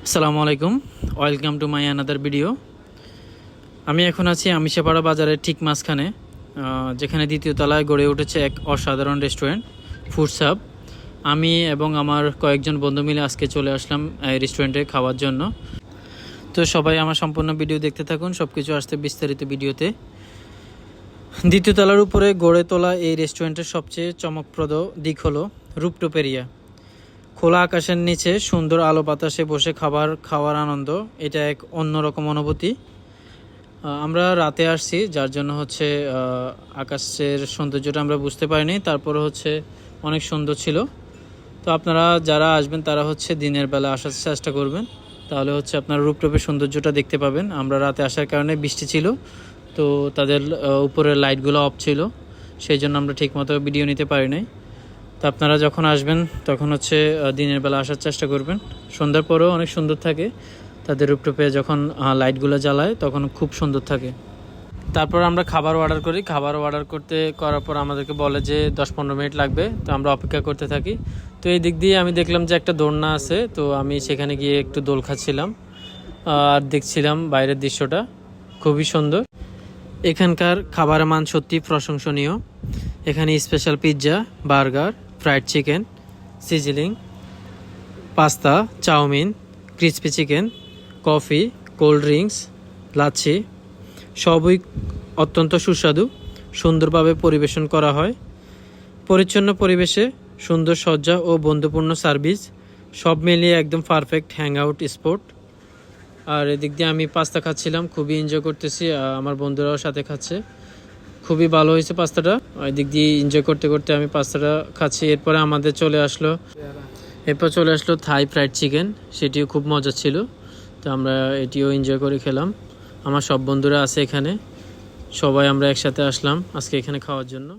আসসালামু আলাইকুম, welcome to my another video. আমি এখন আছি আমিশাপাড়া বাজারের ঠিক মাঝখানে, যেখানে দ্বিতীয় তলায় গড়ে উঠেছে এক অসাধারণ রেস্টুরেন্ট ফুডস হাব। আমি এবং আমার কয়েকজন বন্ধু মিলে আজকে চলে আসলাম এই রেস্টুরেন্টে খাওয়ার জন্য। তো সবাই আমার সম্পূর্ণ ভিডিও দেখতে থাকুন, সব কিছু আসতে বিস্তারিত ভিডিওতে। দ্বিতীয় তলার উপরে গড়ে তোলা এই রেস্টুরেন্টের সবচেয়ে চমকপ্রদ দিক হলো রুপটপ এরিয়া। খোলা আকাশের নিচে সুন্দর আলো বাতাসে বসে খাবার খাওয়ার আনন্দ, এটা এক অন্যরকম অনুভূতি। আমরা রাতে আসছি, যার জন্য হচ্ছে আকাশের সৌন্দর্যটা আমরা বুঝতে পারিনি, তারপরে হচ্ছে অনেক সুন্দর ছিল। তো আপনারা যারা আসবেন তারা হচ্ছে দিনের বেলা আসার চেষ্টা করবেন, তাহলে হচ্ছে আপনারা রূপটপের সৌন্দর্যটা দেখতে পাবেন। আমরা রাতে আসার কারণে বৃষ্টি ছিল, তো তাদের উপরের লাইটগুলো অফ ছিল, সেই জন্য আমরা ঠিকমতো ভিডিও নিতে পারি নাই। তো আপনারা যখন আসবেন তখন হচ্ছে দিনের বেলা আসার চেষ্টা করবেন। সন্ধ্যার পরেও অনেক সুন্দর থাকে, তাদের রূপটপে যখন লাইটগুলো জ্বালায় তখন খুব সুন্দর থাকে। তারপর আমরা খাবার অর্ডার করি। খাবার অর্ডার করার পর আমাদেরকে বলে যে 10-15 মিনিট লাগবে, তো আমরা অপেক্ষা করতে থাকি। তো এই দিক দিয়ে আমি দেখলাম যে একটা দোলনা আছে, তো আমি সেখানে গিয়ে একটু দোল খাচ্ছিলাম আর দেখছিলাম বাইরের দৃশ্যটা, খুবই সুন্দর। এখানকার খাবারের মান সত্যি প্রশংসনীয়। এখানে special pizza, burger, fried chicken, sizzling, pasta, chow mein, crispy chicken, coffee, cold drinks, lassi সবই অত্যন্ত সুস্বাদু, সুন্দরভাবে পরিবেশন করা হয়। পরিচ্ছন্ন পরিবেশে সুন্দর সজ্জা ও বন্ধুপূর্ণ সার্ভিস, সব মিলিয়ে একদম পারফেক্ট হ্যাং আউট স্পট। আর এদিক দিয়ে আমি পাস্তা খাচ্ছিলাম, খুবই এনজয় করতেছি, আমার বন্ধুরাও সাথে খাচ্ছে। খুবই ভালো হয়েছে পাস্তাটা। ওই দিক দিয়ে এনজয় করতে করতে আমি পাস্তাটা খাচ্ছি। এরপরে আমাদের চলে আসলো থাই ফ্রাইড চিকেন, সেটিও খুব মজা ছিল। তো আমরা এটিও এনজয় করে খেলাম। আমার সব বন্ধুরা আছে এখানে, সবাই আমরা একসাথে আসলাম আজকে এখানে খাওয়ার জন্য।